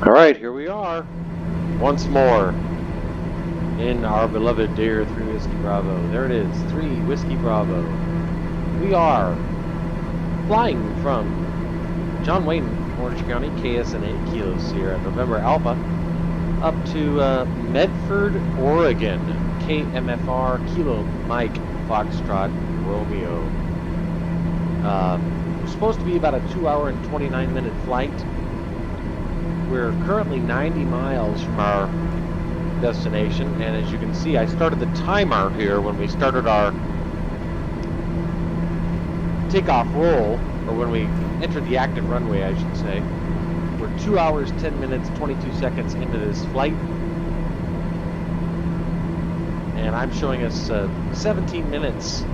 All right, here we are, once more, in our beloved Dare 3 Whiskey Bravo. There it is, 3 Whiskey Bravo. We are flying from John Wayne, Orange County, KSNA, Kilo Sierra, November Alpha, up to Medford, Oregon, KMFR, Kilo Mike, Foxtrot, Romeo. It's supposed to be about a 2-hour and 29-minute flight. We're currently 90 miles from our destination, and as you can see, I started the timer here when we started our takeoff roll, or when we entered the active runway, I should say. We're 2 hours, 10 minutes, 22 seconds into this flight, and I'm showing us 17 minutes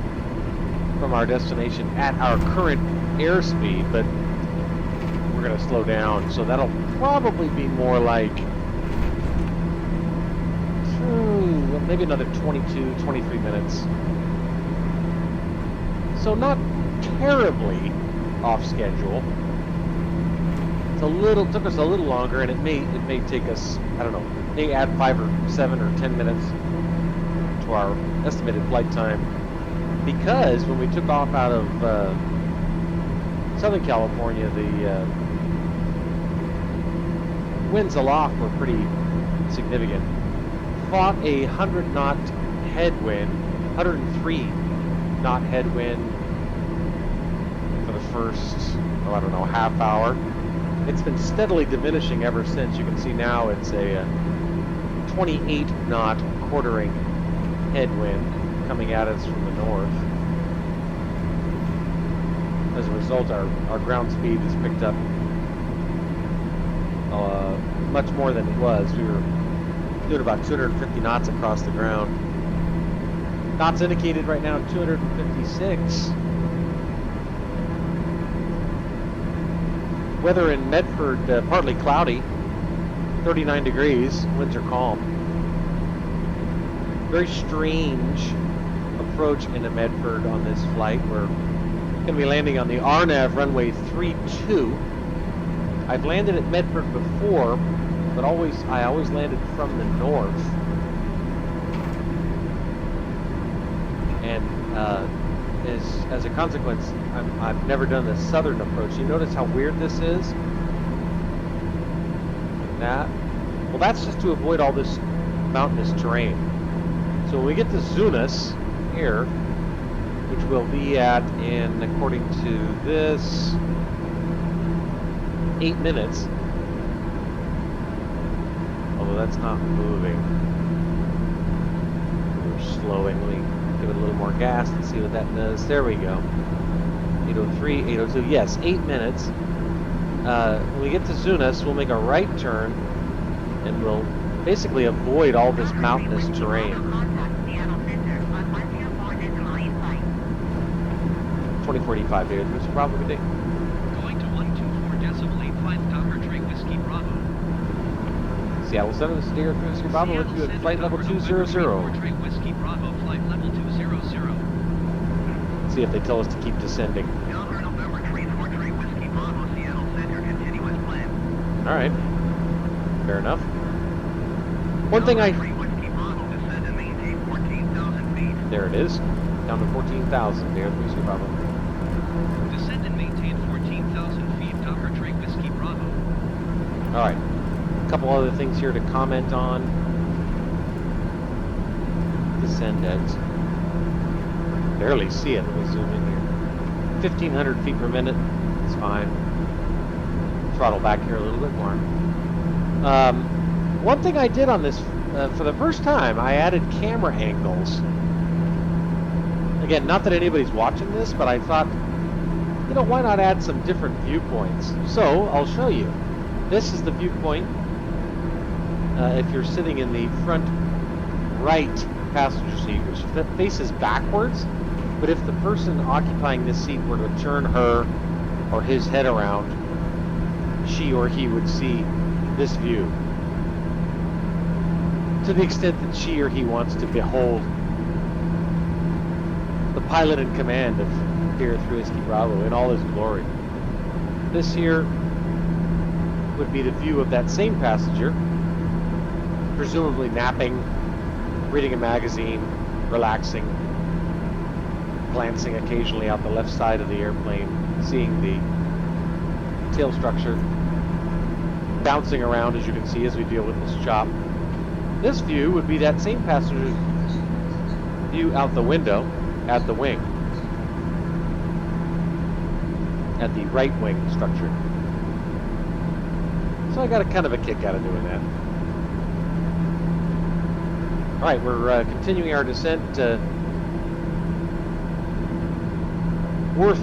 from our destination at our current airspeed, but we're going to slow down, so that'll probably be more like maybe another 22, 23 minutes. So not terribly off schedule. It's took us a little longer, and it may take us, I don't know, may add 5 or 7 or 10 minutes to our estimated flight time, because when we took off out of Southern California, the winds aloft were pretty significant. Fought a 100-knot headwind, 103-knot headwind for the first, I don't know, half hour. It's been steadily diminishing ever since. You can see now it's a 28-knot quartering headwind coming at us from the north. As a result, our ground speed has picked up much more than it was. We were doing about 250 knots across the ground. Knots indicated right now 256. Weather in Medford, partly cloudy, 39 degrees, winds are calm. Very strange approach into Medford on this flight. We're going to be landing on the RNAV runway 32. I've landed at Medford before, but I always landed from the north. And as a consequence, I've never done the southern approach. You notice how weird this is? That? Well, that's just to avoid all this mountainous terrain. So when we get to Zunas here, which we'll be at in, according to this, 8 minutes, although that's not moving. We're slowing. Let me give it a little more gas and see what that does. There we go. 803, 802. Yes, 8 minutes. When we get to Zunas, we'll make a right turn, and we'll basically avoid all this mountainous terrain. 2045 here. Mr. Bravo, good day. Going to 124.85 Docker Drake Whiskey Bravo. Seattle Center, this is Dare 3 Whiskey Bravo with you at flight level 200. Drake Whiskey Bravo, flight level 200. See if they tell us to keep descending. November 34 Drake Whiskey Bravo, Seattle Center, continuous plan. All right, fair enough. One thing Whiskey Bravo, descend and maintain 14,000 feet. There it is, down to 14,000. Dare 3 Whiskey Bravo. Descend and maintain 14,000 feet, Docker Drake Whiskey Bravo. All right, a couple other things here to comment on. Descend at, barely see it. Let me zoom in here. 1,500 feet per minute. It's fine. Throttle back here a little bit more. One thing I did on this, for the first time, I added camera angles. Again, not that anybody's watching this, but I thought, you know, why not add some different viewpoints? So, I'll show you. This is the viewpoint if you're sitting in the front right passenger seat, which faces backwards. But if the person occupying this seat were to turn her or his head around, she or he would see this view. To the extent that she or he wants to behold the pilot in command of Dare 3 Whiskey Bravo in all his glory. This here would be the view of that same passenger, presumably napping, reading a magazine, relaxing, glancing occasionally out the left side of the airplane, seeing the tail structure bouncing around, as you can see, as we deal with this chop. This view would be that same passenger's view out the window at the wing, at the right wing structure. So I got a kind of a kick out of doing that. All right, we're continuing our descent. Worth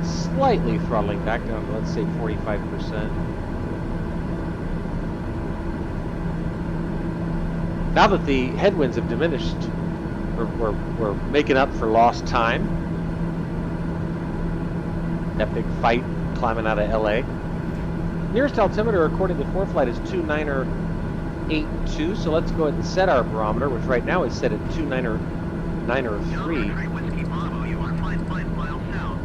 slightly throttling back down to, let's say, 45%. Now that the headwinds have diminished, we're making up for lost time. That big fight climbing out of LA. Nearest altimeter, according to ForeFlight, is 29082. So let's go ahead and set our barometer, which right now is set at 29093. Whiskey Bravo, you are 5 miles south.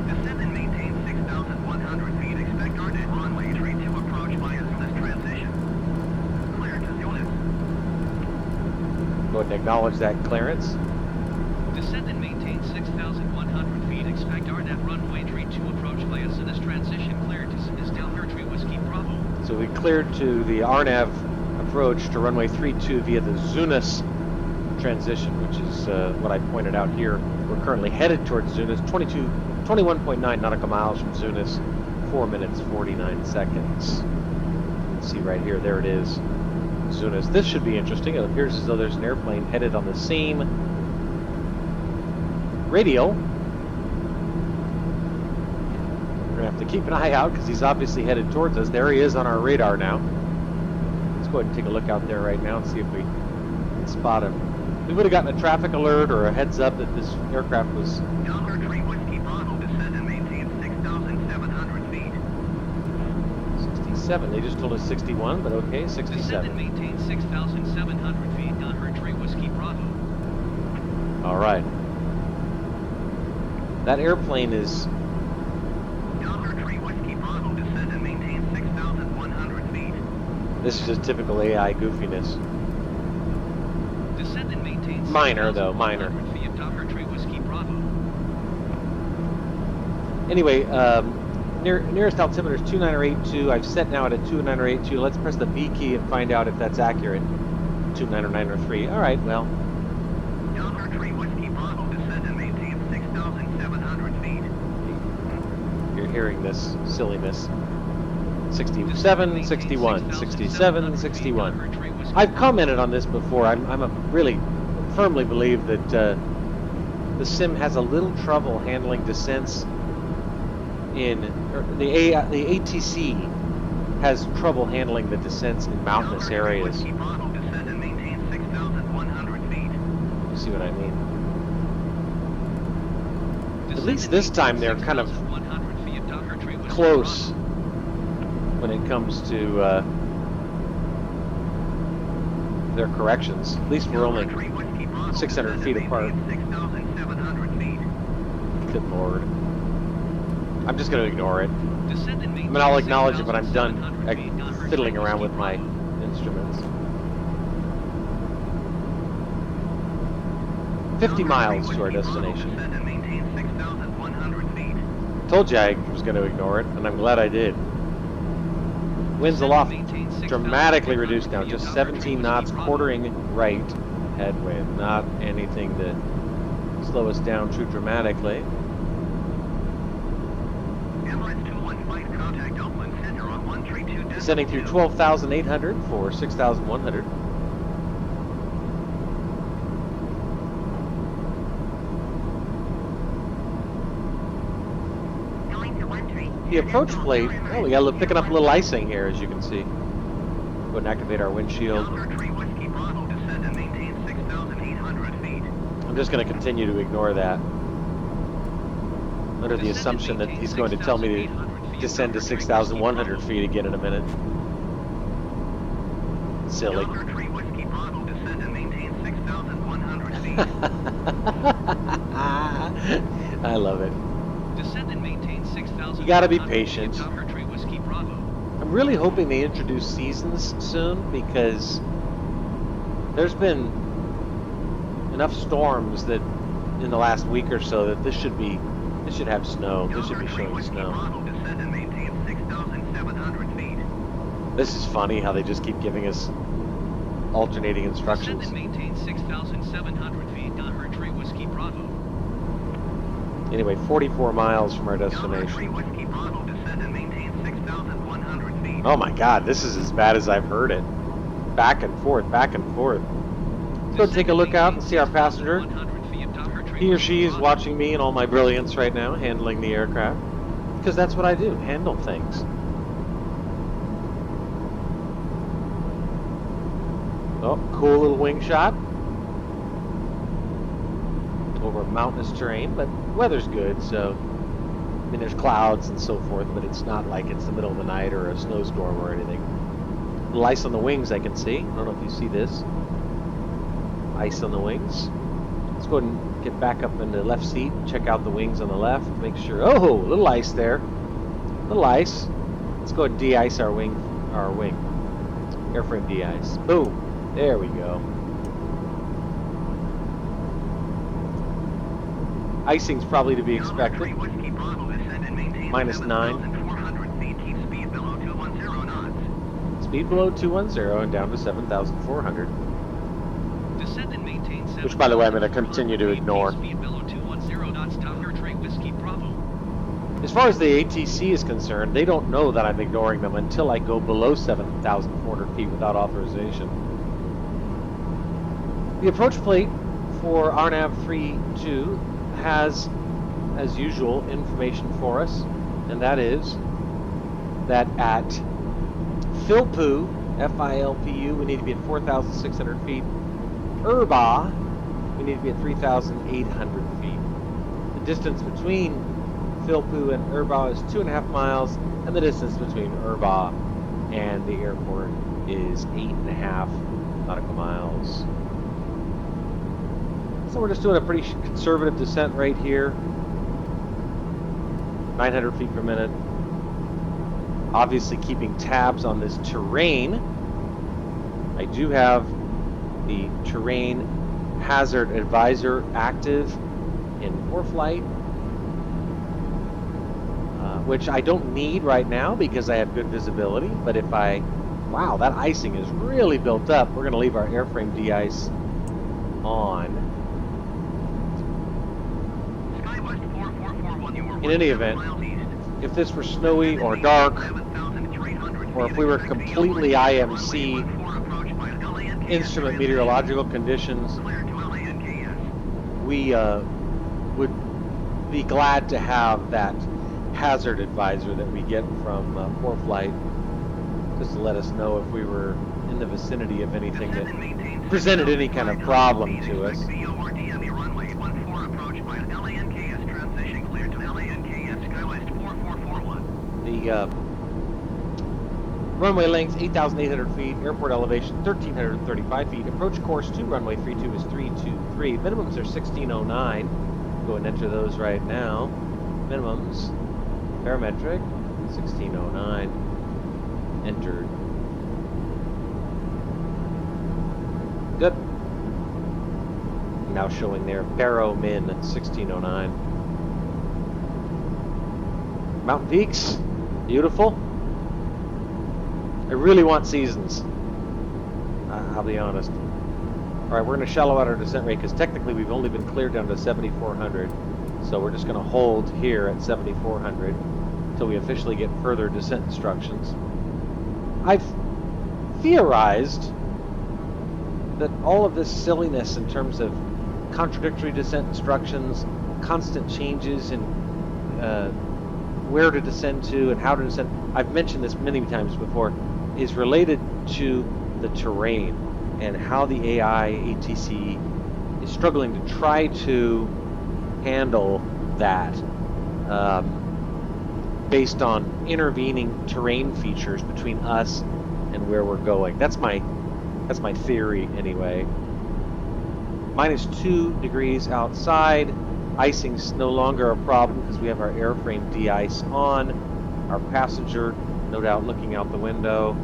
Descend and maintain 6,100 feet. Expect RNAV runway 32 approach via this transition. Clear to units. Go ahead and acknowledge that clearance. Descend and maintain 6,100 feet. Expect RNAV runway 32 approach via this transition. Clear to is Delta 3 Whiskey Bravo. So we cleared to the RNAV approach to runway 32 via the Zunis transition, which is what I pointed out here. We're currently headed towards Zunis, 21.9 nautical miles from Zunis, 4 minutes 49 seconds. You can see right here, there it is, Zunis. This should be interesting. It appears as though there's an airplane headed on the same radial. We're gonna have to keep an eye out because he's obviously headed towards us. There he is on our radar now. Let's go ahead and take a look out there right now and see if we can spot him. We would have gotten a traffic alert or a heads up that this aircraft was. Delta 3 Whiskey Bravo, descend and maintain 6,700 feet. 67. They just told us 61, but okay, Descend and 67. maintain 6,700 feet. Delta 3 Whiskey Bravo. All right. That airplane is. Delta 3 Whiskey Bravo, descend and maintain 6,100 feet. This is just typical AI goofiness. Descend and maintain Minor, though, minor. 6,100 feet. Delta 3 Whiskey Bravo. Anyway, nearest altimeter is 29082. I've set now at a 29082. Let's press the B key and find out if that's accurate. 29093. All right, well. Delta 3 Whiskey Bravo, descend and maintain 6,700 feet. You're hearing this silliness. 67, 61, 67, 61. I've commented on this before. I'm a really firmly believe that the sim has a little trouble handling descents in the ATC has trouble handling the descents in mountainous areas. Whiskey Bravo, descend and maintain 6,100 feet. You see what I mean? At least this time they're kind of close when it comes to their corrections. At least we're only 600 feet apart. 6,700 feet. Good Lord. I'm just going to ignore it. Descend and I maintain mean, I'll acknowledge it when I'm 6,700 done feet. Delta 3 fiddling around with Whiskey my Bravo. instruments. 50 miles to our destination. Descend and maintain 6,100 feet. Told you I was going to ignore it, and I'm glad I did. Winds aloft dramatically reduced now, just 17 knots, quartering right headwind. Not anything to slow us down too dramatically. Emirates 215, contact Oakland Center on 132. Descending through 12,800 for 6,100. The approach plate, oh, we got picking up a little icing here, as you can see. Go ahead and activate our windshield. Delta 3 Whiskey Bravo, descend and maintain 6,800 feet. I'm just going to continue to ignore that, under the assumption that he's going to tell me to descend to 6,100 feet again in a minute. Silly. Delta 3 Whiskey Bravo, descend and maintain 6,100 feet. I love it. Descend and maintain 6,000. You gotta be patient. Delta 3 Whiskey Bravo. I'm really hoping they introduce seasons soon, because there's been enough storms that in the last week or so that this should have snow. This should be showing snow. Descend and maintain 6,700 feet. This is funny how they just keep giving us alternating Descend instructions. and maintain 6,700 feet. Tree Whiskey Bravo. Anyway, 44 miles from our Tree destination. Whiskey Bravo, descend and maintain 6,100 feet. Oh my God, this is as bad as I've heard it. Back and forth, back and forth. Let's go take a look out and see our passenger. He or she is watching me and all my brilliance right now, handling the aircraft. Because that's what I do, handle things. Oh, cool little wing shot. Over mountainous terrain, but weather's good, so... I mean, there's clouds and so forth, but it's not like it's the middle of the night or a snowstorm or anything. Little ice on the wings I can see. I don't know if you see this. Ice on the wings. Let's go ahead and get back up in the left seat, check out the wings on the left, make sure... Oh, little ice there. Little ice. Let's go ahead and de-ice our wing. Airframe de-ice. Boom. There we go. Icing's probably to be expected. -9. Speed below 210 and down to 7,400. Descend and maintain Which, by the way, I'm going to continue to ignore. Speed below 210 knots. Tree Whiskey Bravo. As far as the ATC is concerned, they don't know that I'm ignoring them until I go below 7,400 feet without authorization. The approach plate for RNAV 32 has, as usual, information for us, and that is that at Philpu, F-I-L-P-U, we need to be at 4,600 feet. Urba, we need to be at 3,800 feet. The distance between Philpu and Urba is 2.5 miles, and the distance between Urba and the airport is 8.5 nautical miles. So we're just doing a pretty conservative descent right here. 900 feet per minute. Obviously keeping tabs on this terrain. I do have the terrain hazard advisor active in ForeFlight, which I don't need right now because I have good visibility, but if wow, that icing is really built up. We're going to leave our airframe de-ice on. In any event, if this were snowy or dark, or if we were completely IMC instrument meteorological conditions, we would be glad to have that hazard advisor that we get from ForeFlight, just to let us know if we were in the vicinity of anything that presented any kind of problem to us. The runway length 8,800 feet, airport elevation 1,335 feet, approach course to runway 32 is 323, minimums are 1609. Go and enter those right now. Minimums, parametric, 1609, entered. Good. Now showing there, Baro Min 1609. Mountain peaks, beautiful. I really want seasons. I'll be honest. All right, we're going to shallow out our descent rate because technically we've only been cleared down to 7,400. So we're just going to hold here at 7,400 until we officially get further descent instructions. I've theorized that all of this silliness in terms of contradictory descent instructions, constant changes in where to descend to and how to descend, I've mentioned this many times before, is related to the terrain and how the AI ATC is struggling to try to handle that based on intervening terrain features between us and where we're going. That's my theory anyway. -2 degrees outside. Icing's no longer a problem because we have our airframe de-ice on. Our passenger no doubt looking out the window,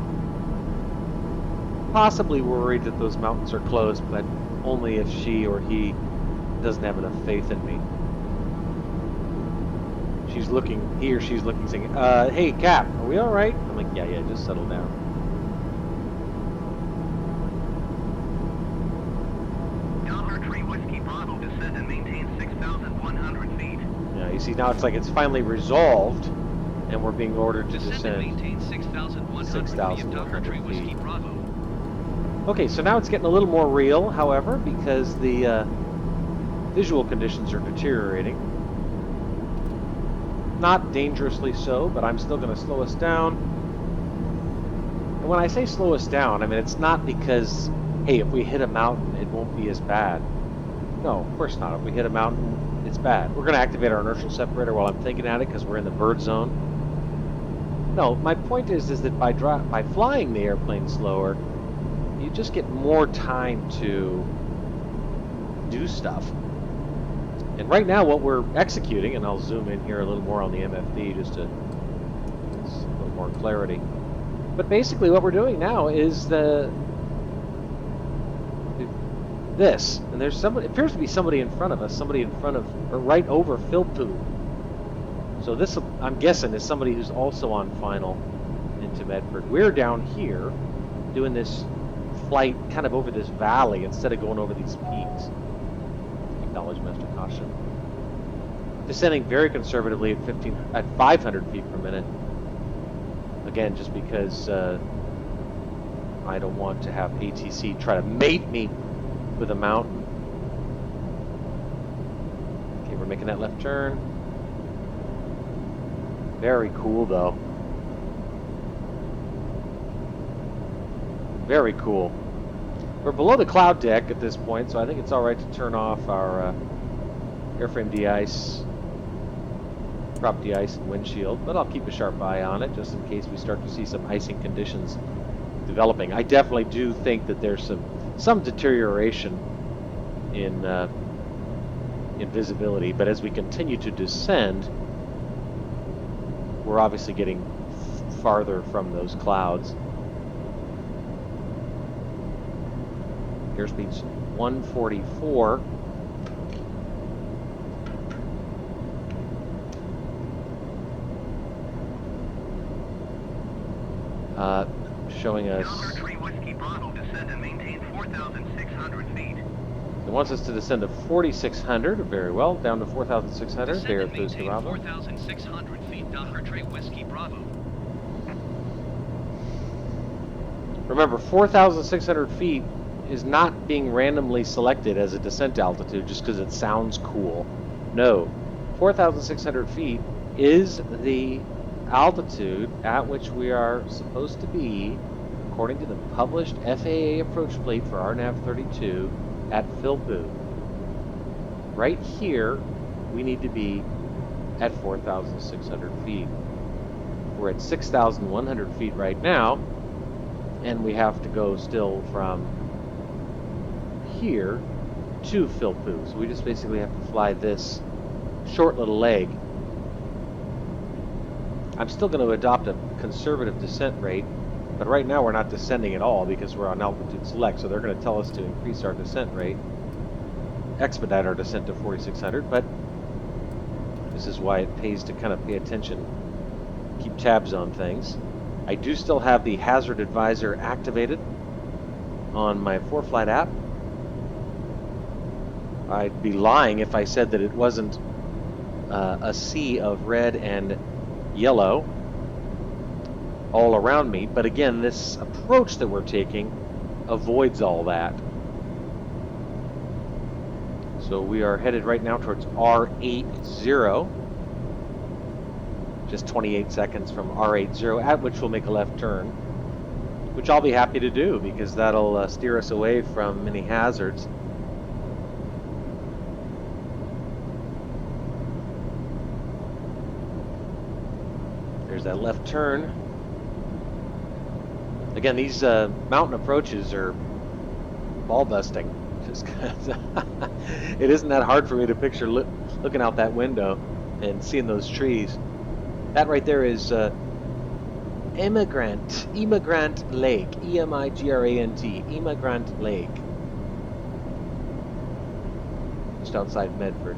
possibly worried that those mountains are closed, but only if she or he doesn't have enough faith in me. She's looking, he or she's looking, saying, hey, Cap, are we all right? I'm like, yeah, just settle down. Delta 3 Whiskey Bravo, descend and maintain 6,100 feet. Yeah, you see, now it's like it's finally resolved, and we're being ordered to Descend and descend. maintain 6,100 feet of 6,100 Delta 3 feet. Whiskey Bravo. Okay, so now it's getting a little more real, however, because the visual conditions are deteriorating. Not dangerously so, but I'm still going to slow us down. And when I say slow us down, I mean, it's not because, hey, if we hit a mountain, it won't be as bad. No, of course not. If we hit a mountain, it's bad. We're going to activate our inertial separator while I'm thinking at it because we're in the bird zone. No, my point is that by flying the airplane slower, you just get more time to do stuff. And right now what we're executing, and I'll zoom in here a little more on the MFD just to get a little more clarity. But basically what we're doing now is this, and there's somebody, it appears to be somebody in front of us, somebody in front of, or right over Philpoo. So this, I'm guessing, is somebody who's also on final into Medford. We're down here doing this flight kind of over this valley instead of going over these peaks. Acknowledge master caution. Descending very conservatively at 500 feet per minute. Again, just because I don't want to have ATC try to mate me with a mountain. Okay, we're making that left turn. Very cool, though. Very cool. We're below the cloud deck at this point, so I think it's all right to turn off our airframe de-ice, prop de-ice and windshield, but I'll keep a sharp eye on it just in case we start to see some icing conditions developing. I definitely do think that there's some deterioration in visibility, but as we continue to descend, we're obviously getting farther from those clouds. Airspeed's 144. Showing us. Delta 3 Whiskey Bravo, descend and maintain 4,600 feet. It wants us to descend to 4,600. Very well, down to 4,600. Descend There and it goes to maintain Bravo. 4,600 feet Delta 3 Whiskey Bravo. Remember, 4,600 feet is not being randomly selected as a descent altitude just because it sounds cool. No, 4,600 feet is the altitude at which we are supposed to be, according to the published FAA approach plate for RNAV 32 at Philpoo. Right here, we need to be at 4,600 feet. We're at 6,100 feet right now, and we have to go still from here to Philpoo. So we just basically have to fly this short little leg. I'm still going to adopt a conservative descent rate, but right now we're not descending at all because we're on altitude select, so they're going to tell us to increase our descent rate, expedite our descent to 4,600, but this is why it pays to kind of pay attention, keep tabs on things. I do still have the hazard advisor activated on my ForeFlight app. I'd be lying if I said that it wasn't a sea of red and yellow all around me, but again, this approach that we're taking avoids all that. So we are headed right now towards R80, just 28 seconds from R80, at which we'll make a left turn, which I'll be happy to do because that'll steer us away from any hazards. There's that left turn. Again, these mountain approaches are ball busting. Just it isn't that hard for me to picture looking out that window and seeing those trees. That right there is Emigrant Lake, E-M-I-G-R-A-N-T, Emigrant Lake, just outside Medford.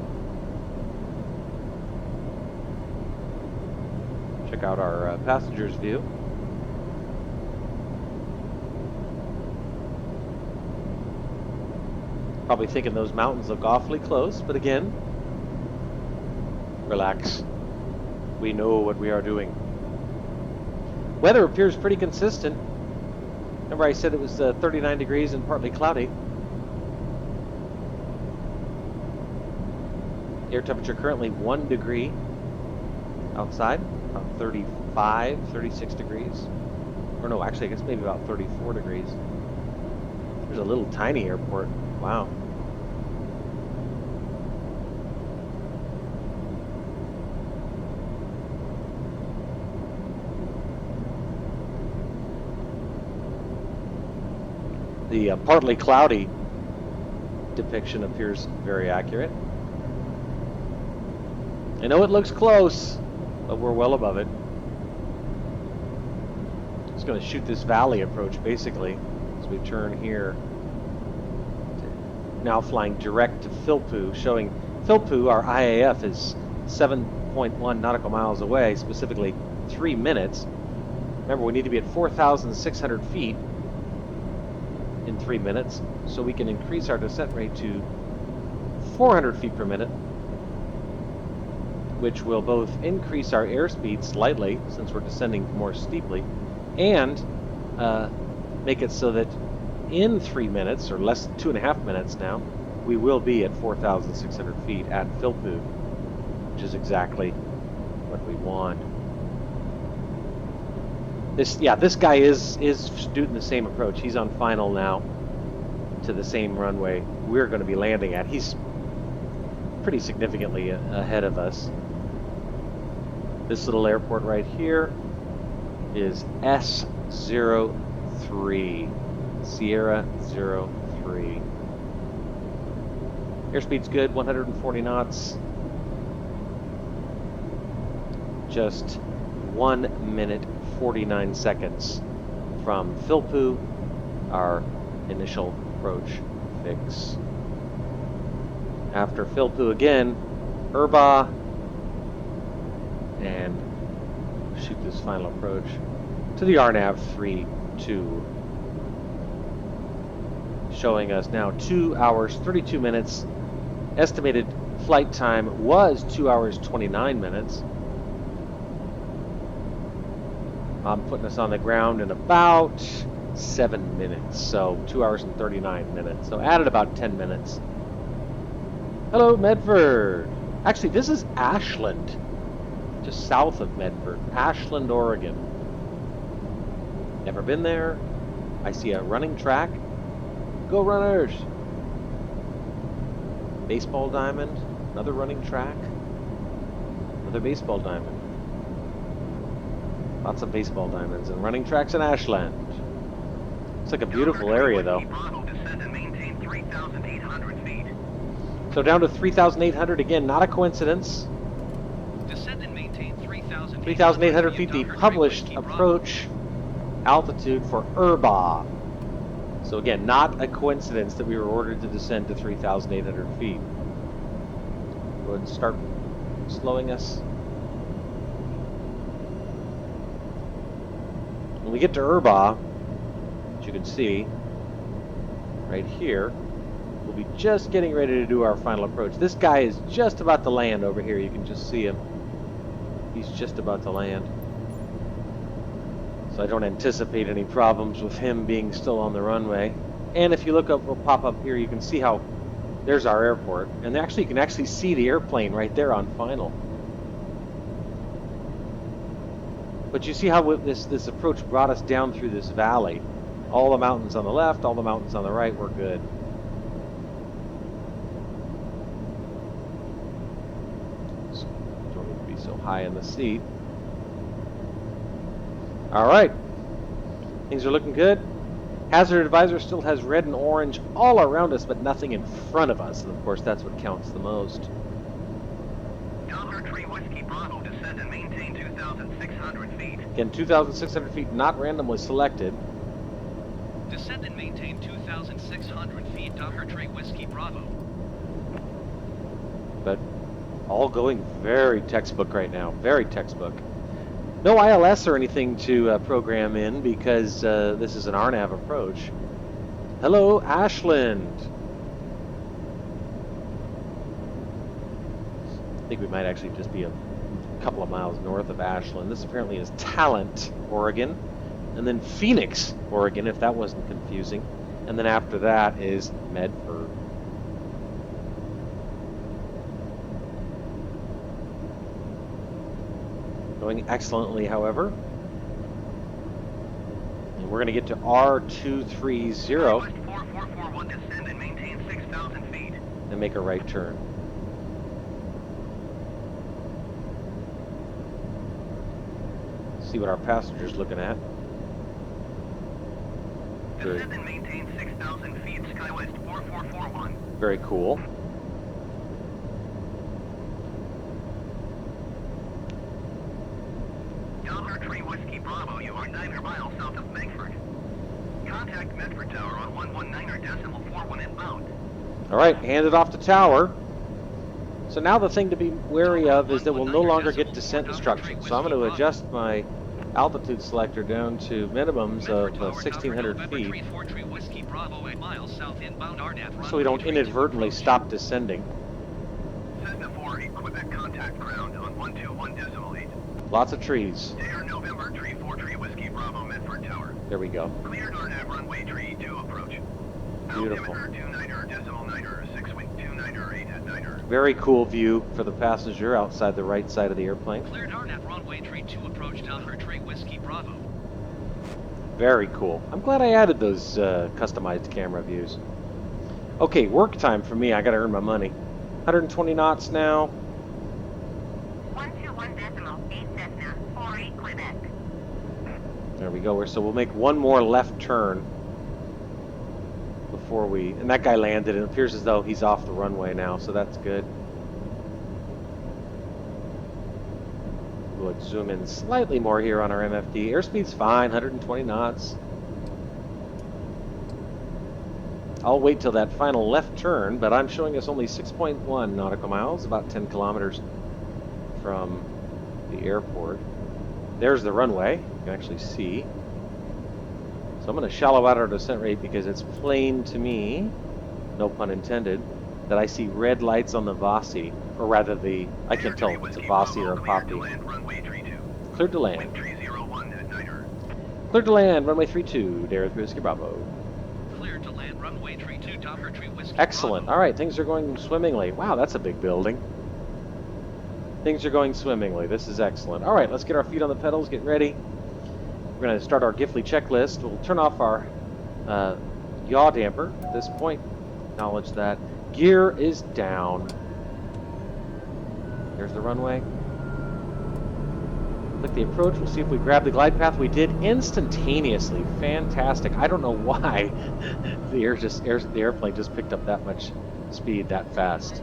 Check out our passenger's view. Probably thinking those mountains look awfully close, but again, relax. We know what we are doing. Weather appears pretty consistent. Remember I said it was 39 degrees and partly cloudy. Air temperature currently 1 degree outside, about 35, 36 degrees. Or no, actually I guess maybe about 34 degrees. There's a little tiny airport. Wow. The partly cloudy depiction appears very accurate. I know it looks close, but we're well above it. Just going to shoot this valley approach basically as we turn here. Now flying direct to Philpoo, showing Philpoo, our IAF, is 7.1 nautical miles away, specifically 3 minutes. Remember, we need to be at 4,600 feet in 3 minutes, so we can increase our descent rate to 400 feet per minute, which will both increase our airspeed slightly, since we're descending more steeply, and make it so that in 3 minutes, or less than 2.5 minutes now, we will be at 4,600 feet at Philpoo, which is exactly what we want. This guy is doing the same approach. He's on final now to the same runway we're going to be landing at. He's pretty significantly ahead of us. This little airport right here is S03, Sierra 03. Airspeed's good, 140 knots. Just 1 minute 49 seconds from Philpoo, our initial approach fix. After Philpoo again, Erba, and shoot this final approach to the RNAV 32, showing us now 2 hours 32 minutes. Estimated flight time was 2 hours 29 minutes. I'm putting us on the ground in about 7 minutes, so 2 hours and 39 minutes. So added about 10 minutes. Hello, Medford. Actually, this is Ashland, just south of Medford, Ashland, Oregon. Never been there. I see a running track. Go Runners! Baseball diamond, another running track, another baseball diamond. Lots of baseball diamonds and running tracks in Ashland. It's like a beautiful area, though. So down to 3,800 again, not a coincidence. Descend and maintain 3,800 feet, the published approach altitude for Erba. So again, not a coincidence that we were ordered to descend to 3,800 feet. Go ahead and start slowing us. When we get to Erba, as you can see, right here, we'll be just getting ready to do our final approach. This guy is just about to land over here. You can just see him. He's just about to land. So I don't anticipate any problems with him being still on the runway. And if you look up, we'll pop up here, you can see how there's our airport. And actually, you can actually see the airplane right there on final. But you see how this approach brought us down through this valley. All the mountains on the left, all the mountains on the right, we're good. So don't need to be so high in the seat. All right, things are looking good. Hazard advisor still has red and orange all around us, but nothing in front of us. And of course, that's what counts the most. Dollar Tree Whiskey Bravo, descend and maintain 2,600 feet. Again, 2,600 feet, not randomly selected. Descend and maintain 2,600 feet. Docker Tree Whiskey Bravo. But all going very textbook right now, very textbook. No ILS or anything to program in because this is an RNAV approach. Hello, Ashland. I think we might actually just be a couple of miles north of Ashland. This apparently is Talent, Oregon, and then Phoenix, Oregon, if that wasn't confusing. And then after that is Medford. Going excellently, however. And we're going to get to R230 Skywest 4441, descend and maintain 6,000 feet. and make a right turn. See what our passenger's looking at. Very, Descend and maintain 6,000 feet. Skywest 4441. very cool. Docker Tree Whiskey Bravo, you are 9 miles south of Medford. Contact Medford Tower on 119.41 inbound. All right, hand it off to tower. So now the thing to be wary of is that we'll no longer get descent instructions. So I'm going to adjust my altitude selector down to minimums of 1,600 feet so we don't inadvertently stop descending. Cessna 4, Quebec contact ground on 121.8. Lots of trees. Air November Tree 4 Tree Whiskey Bravo Medford Tower. There we go. Cleared RNAV runway Tree 2 approach. Beautiful. Altimeter 29er, 6 wing 29er, 8 at 9er. Very cool view for the passenger outside the right side of the airplane. Cleared RNAV runway Tree 2 approach Docker Tree Whiskey Bravo. Very cool. I'm glad I added those customized camera views. Okay, work time for me. I got to earn my money. 120 knots now. 121.8 Cessna 48 Quebec. There we go. So we'll make one more left turn before we... And that guy landed. It appears as though he's off the runway now, so that's good. We'll zoom in slightly more here on our MFD. Airspeed's fine, 120 knots. I'll wait till that final left turn, but I'm showing us only 6.1 nautical miles, about 10 kilometers from the airport. There's the runway, you can actually see. So I'm going to shallow out our descent rate because it's plain to me, no pun intended, that I see red lights on the Vasi, or rather the, I can't tell if it's a Vasi or a Poppy. Cleared to land. Cleared to land, runway 32, Dare 3 Whiskey Bravo. Cleared to land runway Tree 2 Docker Tree Whiskey Excellent. Bravo. All right, things are going swimmingly. Wow, that's a big building. Things are going swimmingly. This is excellent. All right, let's get our feet on the pedals, get ready. We're going to start our Gifley checklist. We'll turn off our yaw damper at this point. Acknowledge that. Gear is down. Here's the runway. Click the approach. We'll see if we grab the glide path. We did instantaneously. Fantastic. I don't know why the airplane just picked up that much speed that fast.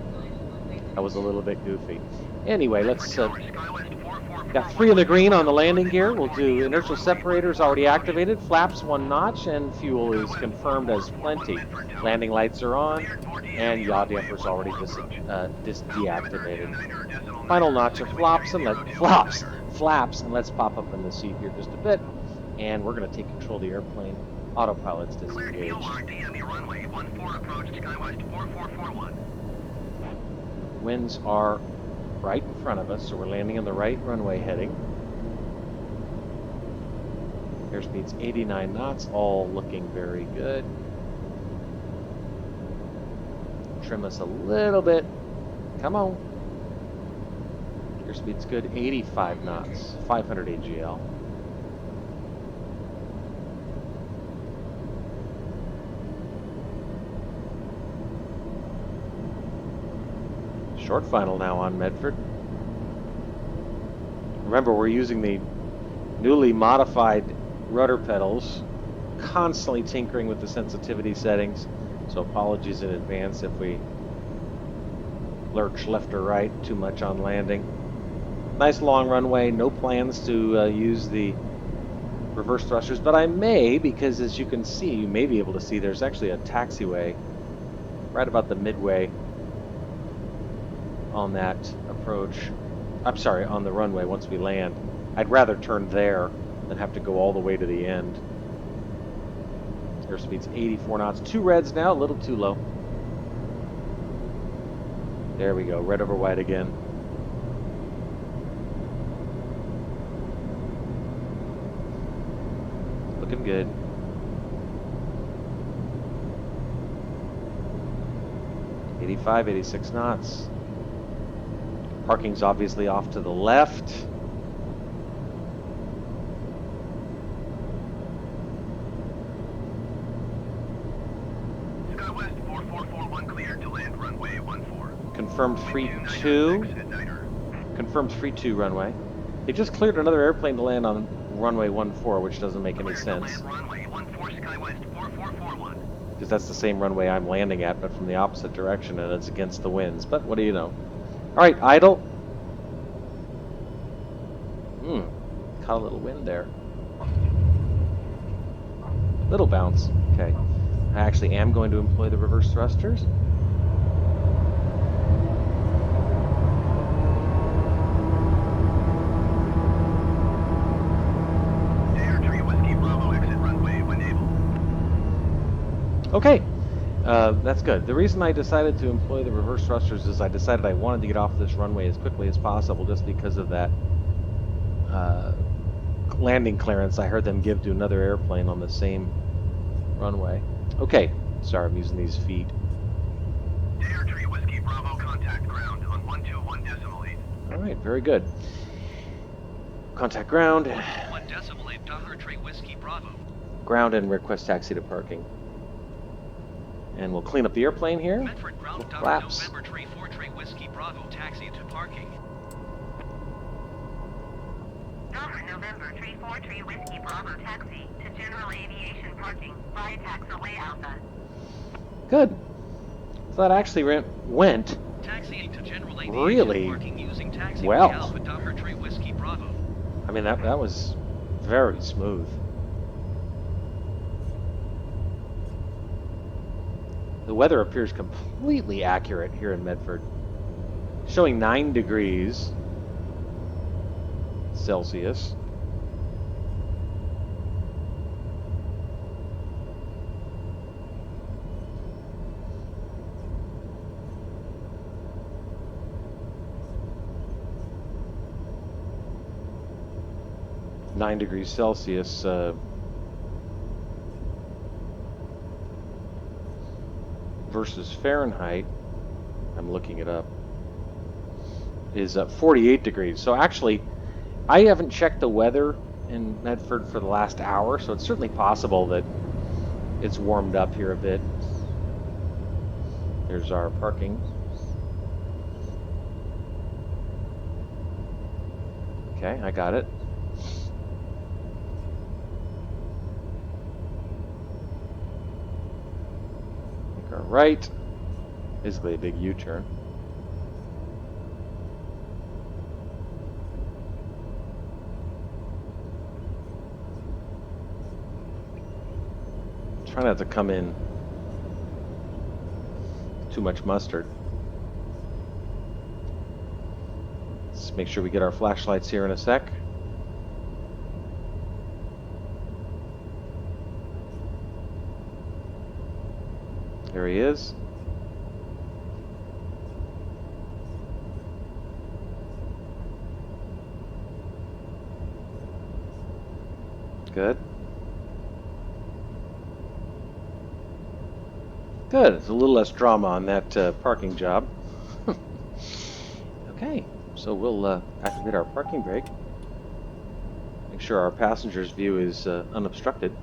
That was a little bit goofy. Anyway, let's got 3 in the green on the landing gear. We'll do inertial separators already activated, flaps 1 notch, and fuel is confirmed as plenty. Landing lights are on, and yaw dampers already deactivated. Final notch of flaps, and let's pop up in the seat here just a bit, and we're going to take control of the airplane. Autopilot's disengaged. Winds are right in front of us, so we're landing on the right runway heading. Airspeed's 89 knots, all looking very good. Trim us a little bit. Come on. Airspeed's good, 85 knots, 500 AGL. Short final now on Medford. Remember, we're using the newly modified rudder pedals, constantly tinkering with the sensitivity settings, so apologies in advance if we lurch left or right too much on landing. Nice long runway. No plans to use the reverse thrusters, but I may, because as you can see, you may be able to see, there's actually a taxiway right about the midway on that approach. I'm sorry, on the runway once we land. I'd rather turn there than have to go all the way to the end. Airspeed's 84 knots. 2 reds now, a little too low. There we go, red over white again. Looking good. $85, 86 knots. Parking's obviously off to the left. SkyWest 4441 cleared to land runway 14. Confirmed free 2. Confirmed free 2 runway. They just cleared another airplane to land on runway 14, which doesn't make any sense. Runway 14 SkyWest 4441. Because that's the same runway I'm landing at, but from the opposite direction, and it's against the winds. But what do you know? All right, idle. Caught a little wind there. Little bounce. Okay. I actually am going to employ the reverse thrusters. Okay, that's good. The reason I decided to employ the reverse thrusters is I decided I wanted to get off this runway as quickly as possible just because of that landing clearance I heard them give to another airplane on the same runway. Okay, sorry, I'm using these feet. Dare Tree Whiskey Bravo contact ground on 121.8. All right, very good. Contact ground. 1.8 Dare Tree Whiskey Bravo. Ground and request taxi to parking. And we'll clean up the airplane here. Medford ground Flaps. November Tree 4 Tree Whiskey Bravo taxi to parking. November Tree 4 Tree Whiskey Bravo taxi to general aviation parking via taxiway Alpha. Good. So that actually went Taxiing to general aviation really parking using taxiway well. Alpha Dare Tree Whiskey Bravo. I mean, that was very smooth. The weather appears completely accurate here in Medford. Showing 9 degrees Celsius. Versus Fahrenheit, I'm looking it up, is 48 degrees. So actually, I haven't checked the weather in Medford for the last hour, so it's certainly possible that it's warmed up here a bit. There's our parking. Okay, I got it. Make our right. Basically a big U-turn. Try not to come in too much mustard. Let's make sure we get our flashlights here in a sec. There he is. Good. Good. There's a little less drama on that parking job. Okay, so we'll activate our parking brake. Make sure our passenger's view is unobstructed.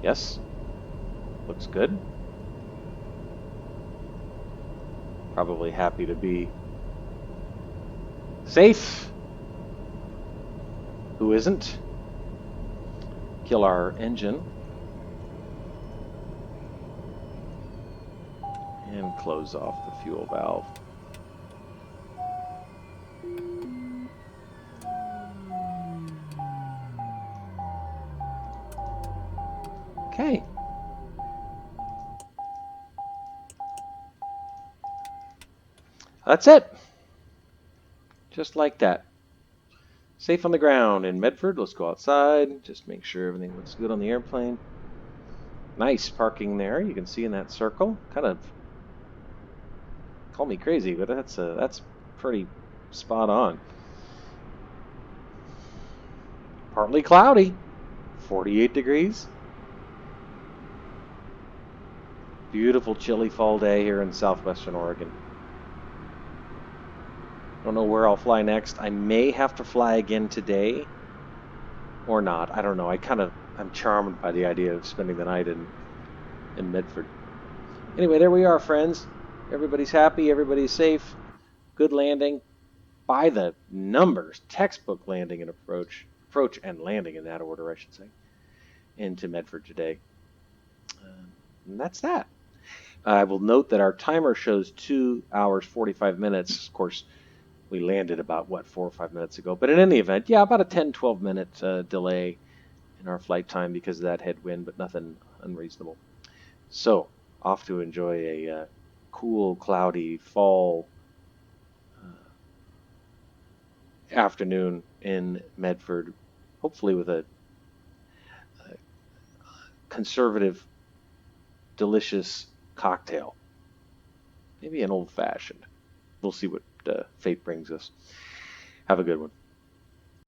Yes. Looks good. Probably happy to be safe. Who isn't? Kill our engine. And close off the fuel valve. Okay. That's it. Just like that. Safe on the ground in Medford. Let's go outside. Just make sure everything looks good on the airplane. Nice parking there. You can see in that circle. Kind of call me crazy, but that's pretty spot on. Partly cloudy. 48 degrees. Beautiful chilly fall day here in southwestern Oregon. Don't know where I'll fly next. I may have to fly again today or not. I don't know. I'm charmed by the idea of spending the night in Medford. Anyway, there we are, friends. Everybody's happy, everybody's safe. Good landing. By the numbers, textbook landing and approach and landing in that order, I should say, into Medford today. And that's that. I will note that our timer shows 2 hours 45 minutes. Of course, we landed about 4 or 5 minutes ago. But in any event, yeah, about a 10-12 minute delay in our flight time because of that headwind, but nothing unreasonable. So off to enjoy a cool, cloudy fall afternoon in Medford, hopefully with a conservative, delicious cocktail. Maybe an old-fashioned. We'll see what fate brings us. Have a good one.